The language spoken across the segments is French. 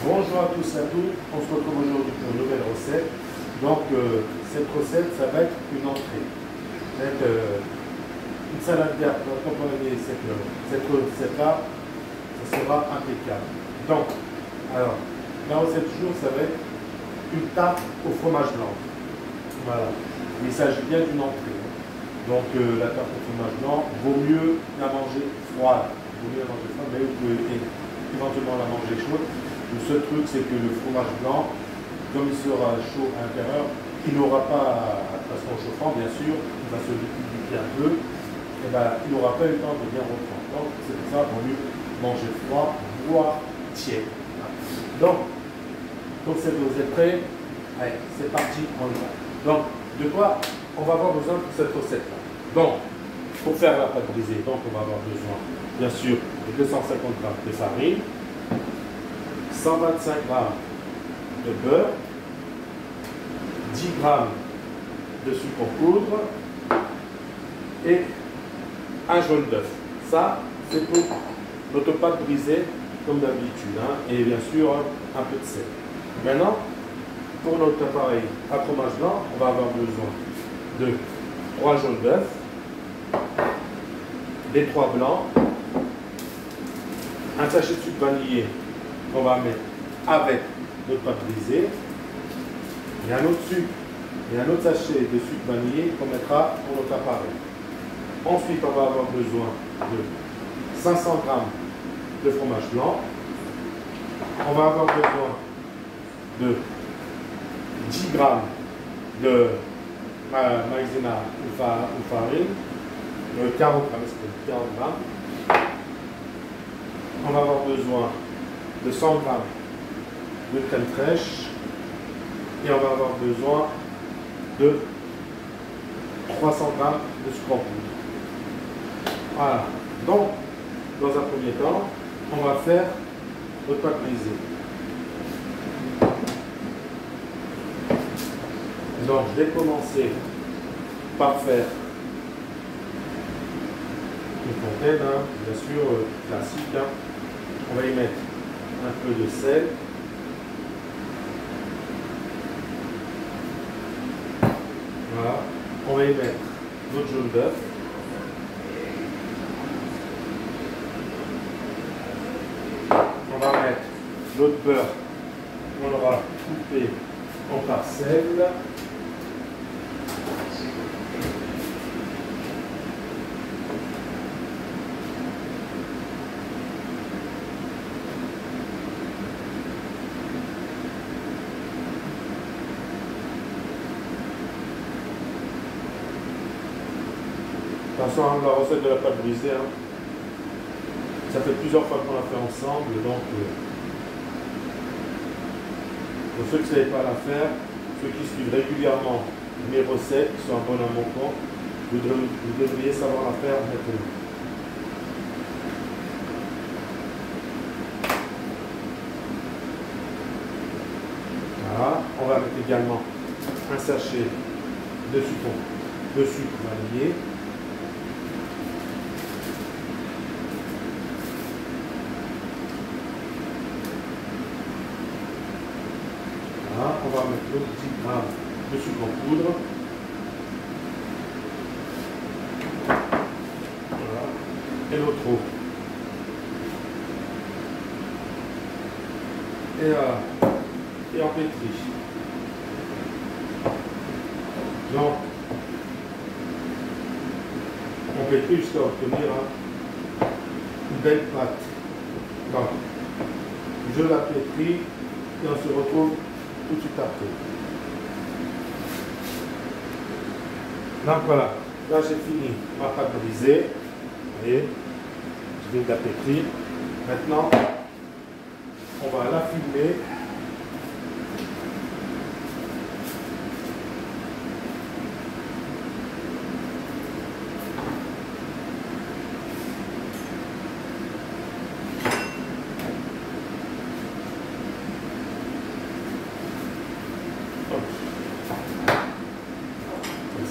Bonjour à tous et à toutes, on se retrouve aujourd'hui pour une nouvelle recette. Donc cette recette, ça va être une entrée. Ça va être une salade verte pour accompagner cette recette-là, ça sera impeccable. Donc, alors, la recette du jour, ça va être une tarte au fromage blanc. Voilà, il s'agit bien d'une entrée. Donc la tarte au fromage blanc, vaut mieux la manger froide. Mais vous pouvez éventuellement la manger chaude. Le seul truc, c'est que le fromage blanc, comme il sera chaud à l'intérieur, il n'aura pas, parce qu'en chauffant, bien sûr, il va se liquidifier un peu, et ben, il n'aura pas eu le temps de bien reprendre. Donc, c'est pour ça qu'il vaut mieux manger froid, voire tiède. Donc c'est vous êtes prêts? Allez, c'est parti, on y va. Donc, de quoi on va avoir besoin pour cette recette-là? Donc, pour faire la pâte brisée, donc on va avoir besoin, bien sûr, de 250 g de farine, 125 g de beurre, 10 g de sucre en poudre et un jaune d'œuf. Ça, c'est pour notre pâte brisée, comme d'habitude, hein, et bien sûr, un peu de sel. Maintenant, pour notre appareil à fromage blanc, on va avoir besoin de 3 jaunes d'œuf, des 3 blancs, un sachet de sucre vanillé qu'on va mettre avec notre pâte brisée, et un autre sucre et un autre sachet de sucre vanillé qu'on mettra pour notre appareil. Ensuite, on va avoir besoin de 500 g de fromage blanc. On va avoir besoin de 10 g de maïzena ou farine, 40 g. On va avoir besoin de 100 g de crème fraîche et on va avoir besoin de 300 g de sucre en poudre. Voilà. Donc, dans un premier temps, on va faire notre pâte brisée. Donc, je vais commencer par faire une fontaine, hein, bien sûr, classique. Hein. On va y mettre un peu de sel. Voilà. On va y mettre notre jaune d'œuf. On va mettre notre beurre qu'on aura coupé en parcelles. De toute façon, la recette de la pâte brisée, hein, ça fait plusieurs fois qu'on l'a fait ensemble, donc pour ceux qui ne savaient pas la faire, ceux qui suivent régulièrement mes recettes, qui sont abonnés à mon compte, vous devriez savoir la faire maintenant. Voilà, on va mettre également un sachet de sucre vanillé. On va mettre notre 10 g de sucre en poudre. Voilà. Et l'autre eau. Et on pétrit. Donc, on pétrit jusqu'à obtenir une belle pâte. Donc, je la pétris et on se retrouve tout de suite après. Donc voilà, là j'ai fini ma pâte brisée. Vous voyez, je viens de la pétrir. Maintenant, on va la filmer.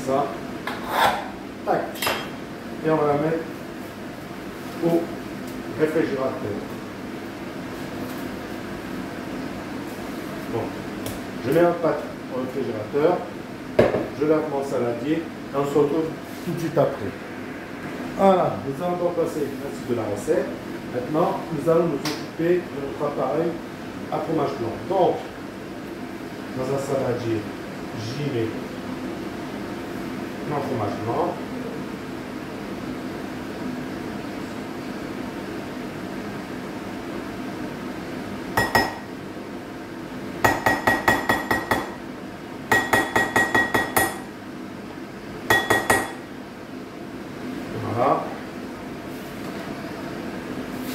Ça, tac, et on va la mettre au réfrigérateur. Bon. Je mets un pâte au réfrigérateur, je lave mon saladier et on se retrouve tout de suite après. Voilà, nous allons donc passer la suite de la recette. Maintenant, nous allons nous occuper de notre appareil à fromage blanc. Donc, dans un saladier, j'y mets mon fromage blanc. Voilà.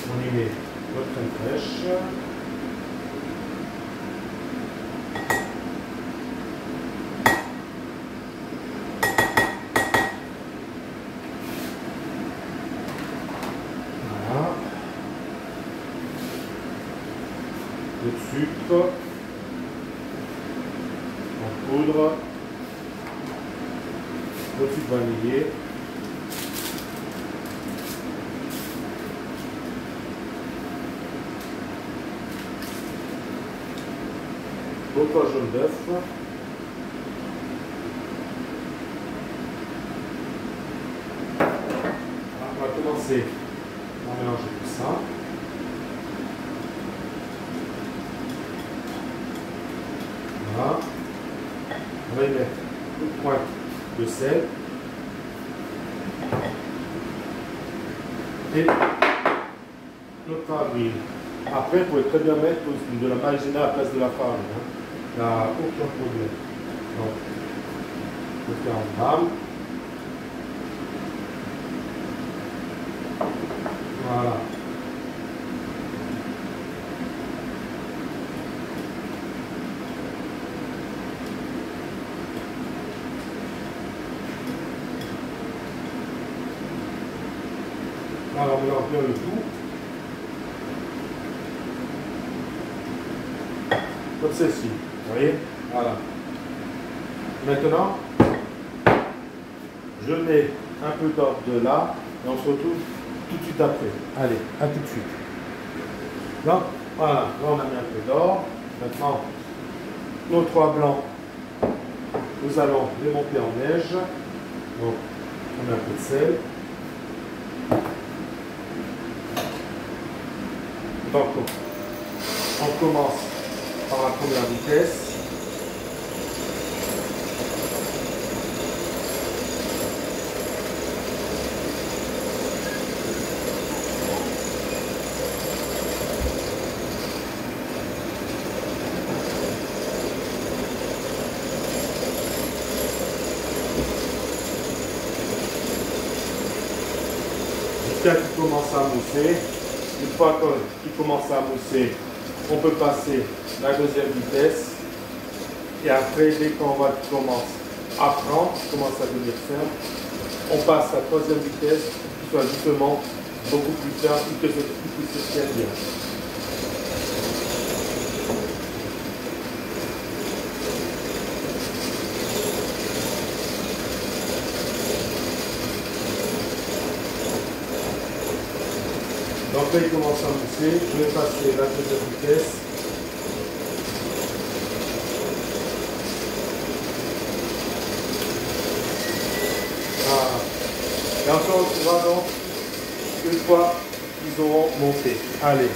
On y met notre crème fraîche. Voilà. Le sucre en poudre. Le sucre vanillé. L'autre jaune d'œuf. On va commencer à mélanger tout ça. Voilà. On va y mettre une pointe de sel. Et notre huile. Après, vous pouvez très bien mettre de la maïzena à la place de la farine. Hein. Il n'y a aucun problème. Donc, je fais en gramme. Voilà. Alors, on mélange bien le tout. Comme ceci. Vous voyez? Voilà. Maintenant, je mets un peu d'ordre de là et on se retrouve tout de suite après. Allez, à tout de suite. Donc, voilà. Là, on a mis un peu d'or. Maintenant, nos 3 blancs, nous allons les monter en neige. Donc, on met un peu de sel. Donc, on commence par la première vitesse. Jusqu'à qu'il commence à mousser. Une fois qu'il commence à mousser, on peut passer la deuxième vitesse. Et après, dès qu'on voit qu'il commence à prendre, qu'il commence à devenir ferme, on passe à la troisième vitesse, qui soit justement beaucoup plus ferme et que se tienne bien. Donc là, il commence à mousser. Je vais passer la deuxième vitesse. Voilà. Et on se retrouvera donc une fois qu'ils auront monté. Allez,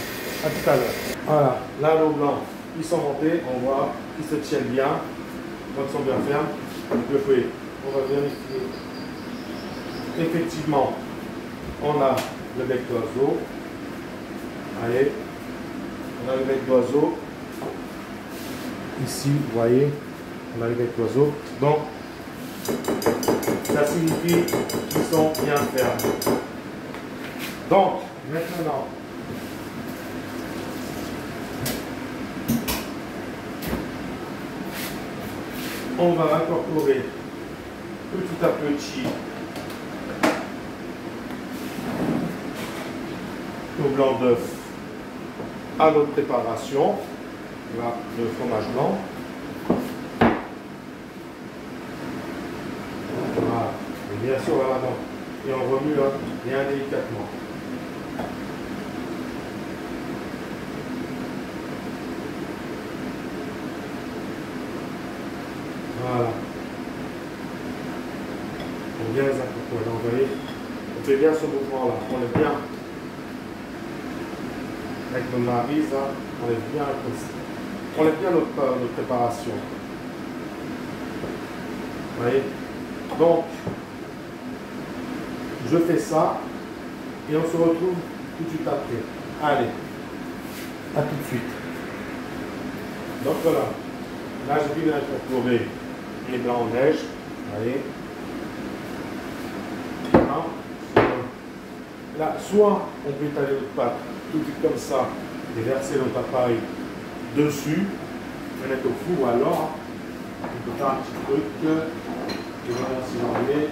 à tout à l'heure. Voilà, là, nos blancs, ils sont montés. On voit qu'ils se tiennent bien. Donc, ils sont bien fermes. On va vérifier. Effectivement, on a le bec d'oiseau. Allez, on a le bec d'oiseau. Ici, vous voyez, on a le bec d'oiseau. Donc, ça signifie qu'ils sont bien fermes. Donc, maintenant, on va incorporer petit à petit nos blancs d'œufs à notre préparation. Là, le fromage blanc. Voilà. Et bien sûr, voilà, donc, et on remue bien délicatement. bien les incorporer. Donc, vous voyez, on fait bien ce mouvement-là. On est bien avec nos nariz, hein, on est bien notre préparation. Vous voyez? Donc, je fais ça et on se retrouve tout de suite après. Allez, à tout de suite. Donc voilà, là je viens d'incorporer les blancs en neige. Vous voyez? Là, soit on peut étaler notre pâte tout de suite comme ça et verser notre appareil dessus, le mettre au four, ou alors on peut faire un petit truc, et voilà, si j'en ai,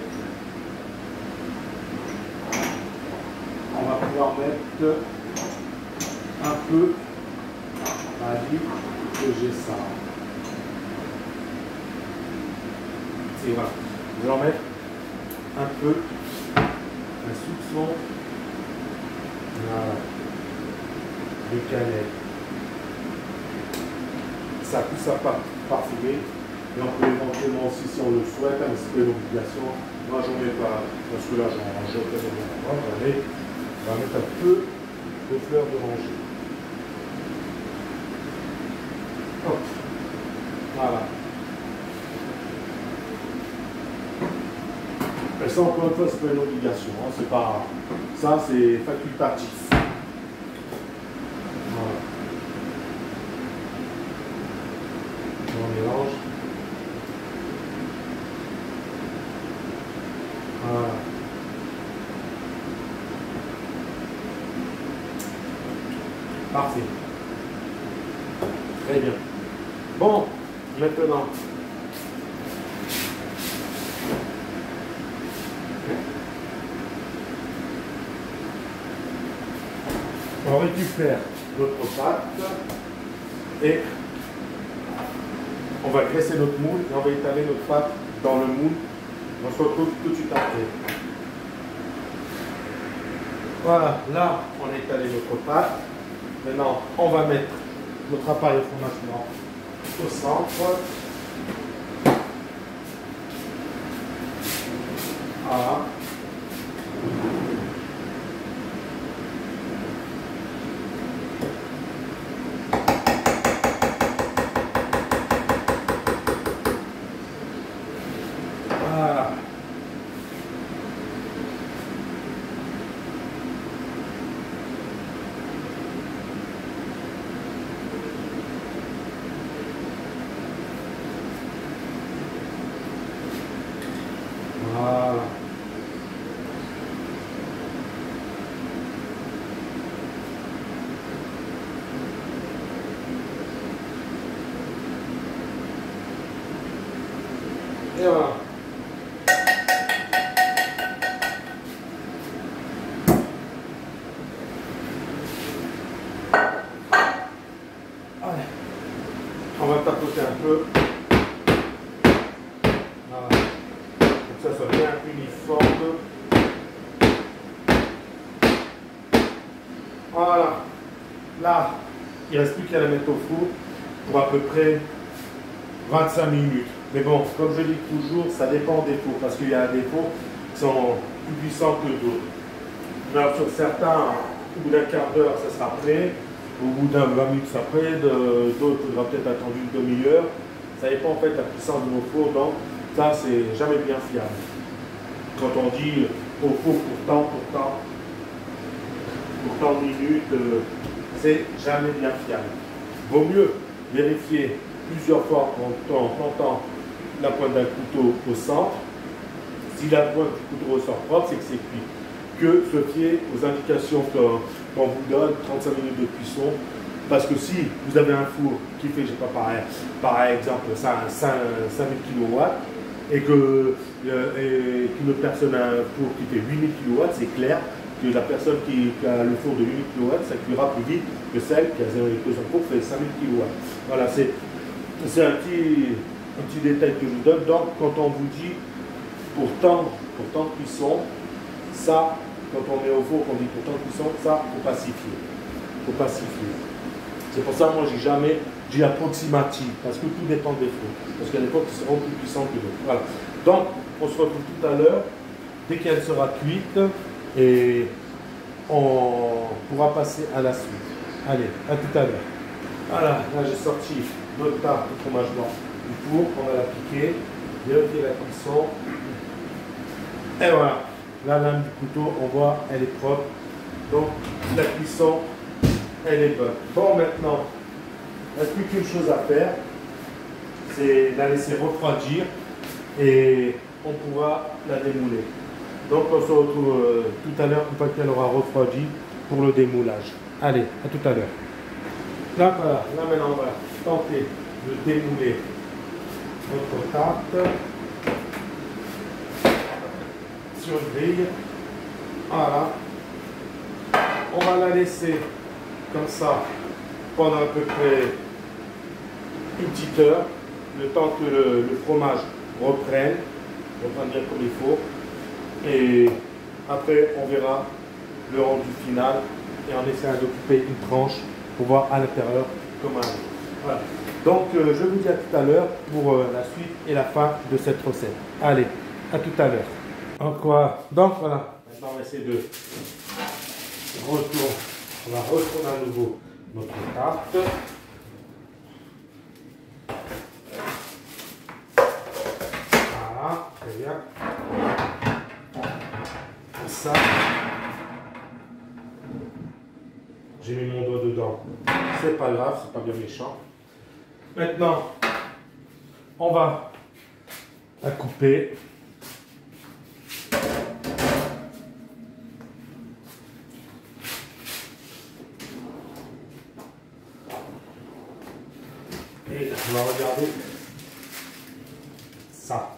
on va pouvoir mettre un peu, allez, que j'ai ça. Et voilà, je vais en mettre un peu, un soupçon. Voilà, de cannelle. Ça pousse à parfumer. Et on peut éventuellement aussi, si on le souhaite, un petit peu d'obligation. Moi, j'en mets pas, parce que là, j'en rajoute quasiment pas. On va mettre un peu de fleurs d'oranger. Hop. Voilà. Et ça, encore une fois, c'est pas une obligation. Hein. C'est pas... Ça, c'est facultatif. Voilà. On mélange. Voilà. Parfait. Très bien. Bon, maintenant. On récupère notre pâte et on va graisser notre moule et on va étaler notre pâte dans le moule. On se retrouve tout de suite après. Voilà, là on a étalé notre pâte. Maintenant on va mettre notre appareil au fromage au centre. Voilà. Voilà. Voilà. Et voilà. Allez. On va tapoter un peu. Voilà. Pour que ça soit bien uniforme. Voilà. Là, il ne reste plus qu'à la mettre au four pour à peu près 25 minutes. Mais bon, comme je dis toujours, ça dépend des fours, parce qu'il y a des fours qui sont plus puissants que d'autres. Alors sur certains, au bout d'un quart d'heure, ça sera prêt. Au bout d'un 20 minutes, ça sera prêt. D'autres, il faudra peut-être attendre une demi-heure. Ça dépend en fait de la puissance de nos fours, donc ça, c'est jamais bien fiable. Quand on dit au four pour tant de minutes, c'est jamais bien fiable. Vaut mieux vérifier plusieurs fois en plantant la pointe d'un couteau au centre. Si la pointe du couteau ressort propre, c'est que c'est cuit. Que se fier aux indications qu'on vous donne, 35 minutes de cuisson. Parce que si vous avez un four qui fait, je sais pas, par exemple, 5000 kW et qu'une personne a un four qui fait 8000 kW, c'est clair que la personne qui a le four de 8000 kW, ça cuira plus vite que celle qui a son four qui fait 5000 kW. Voilà, c'est un petit détail que je vous donne. Donc, quand on vous dit pour tant de cuisson, ça, quand on met au four, qu'on dit pour tant de cuisson, ça, il faut pacifier. Il faut pacifier. C'est pour ça, moi, j'ai jamais dit approximative, parce que tout dépend des fours. Parce qu'il y a des fours qui seront plus puissants que d'autres. Voilà. Donc, on se retrouve tout à l'heure dès qu'elle sera cuite et on pourra passer à la suite. Allez, à tout à l'heure. Voilà, là j'ai sorti notre tarte de fromage blanc du four, on va l'appliquer, vérifier la cuisson. Et voilà, la lame du couteau, on voit, elle est propre. Donc la cuisson, elle est bonne. Bon, maintenant, il n'y a plus qu'une chose à faire, c'est la laisser refroidir et on pourra la démouler. Donc on se retrouve tout à l'heure une fois qu'elle aura refroidi pour le démoulage. Allez, à tout à l'heure. Là, voilà, là maintenant on va tenter de démouler notre tarte sur une grille. Voilà. On va la laisser comme ça pendant à peu près une petite heure, le temps que le fromage reprenne bien comme il faut. Et après, on verra le rendu final et on essaiera de couper une tranche pour voir à l'intérieur comment elle est. Voilà. Donc, je vous dis à tout à l'heure pour la suite et la fin de cette recette. Allez, à tout à l'heure. Donc, voilà. Maintenant, on va essayer de retourner. On va retourner à nouveau notre tarte. Voilà, très bien. Ça, j'ai mis mon doigt dedans, c'est pas grave, c'est pas bien méchant. Maintenant, on va la couper. Et on va regarder ça.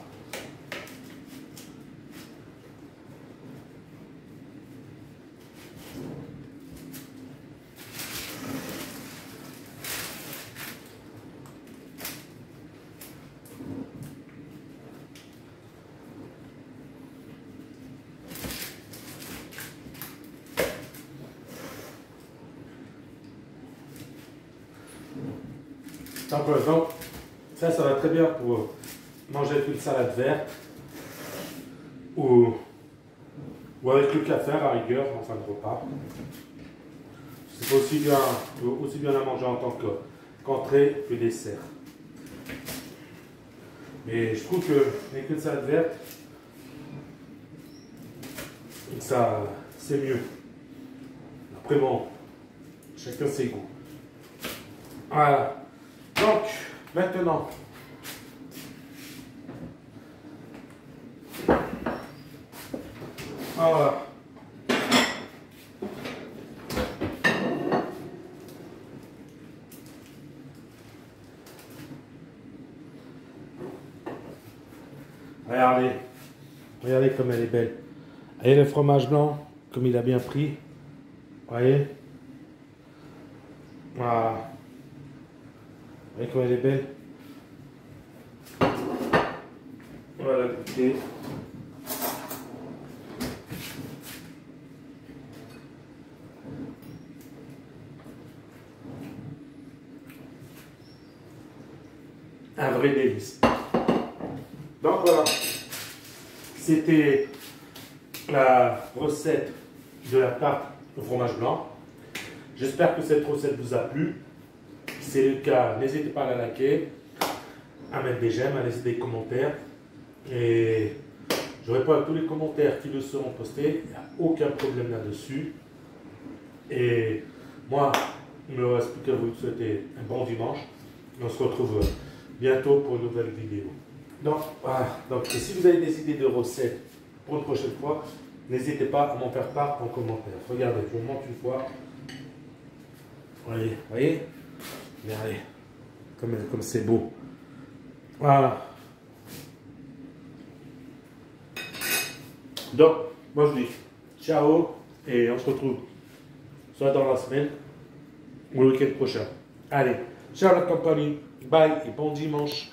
Donc, ça va très bien pour manger avec une salade verte ou avec le café à la rigueur en fin de repas. C'est aussi bien à manger en tant qu'entrée que dessert. Mais je trouve que avec une salade verte, ça c'est mieux. Après bon, chacun ses goûts. Voilà. Donc, maintenant, voilà. Regardez comme elle est belle. Voyez le fromage blanc, comme il a bien pris. Voyez. Voilà. Vous voyez comme elle est belle. Voilà, goûter. Un vrai délice. Donc voilà, c'était la recette de la tarte au fromage blanc. J'espère que cette recette vous a plu. Si c'est le cas, n'hésitez pas à la liker, à mettre des j'aime, à laisser des commentaires. Et je réponds à tous les commentaires qui le seront postés. Il n'y a aucun problème là-dessus. Et moi, il ne me reste plus qu'à vous souhaiter un bon dimanche. On se retrouve bientôt pour une nouvelle vidéo. Donc, voilà. Donc, et si vous avez des idées de recettes pour une prochaine fois, n'hésitez pas à m'en faire part en commentaire. Regardez, je vous montre une fois. Voyez, voyez? Regardez, comme c'est beau. Voilà. Donc, moi je dis ciao et on se retrouve soit dans la semaine ou le week-end prochain. Allez, ciao la compagnie, bye et bon dimanche.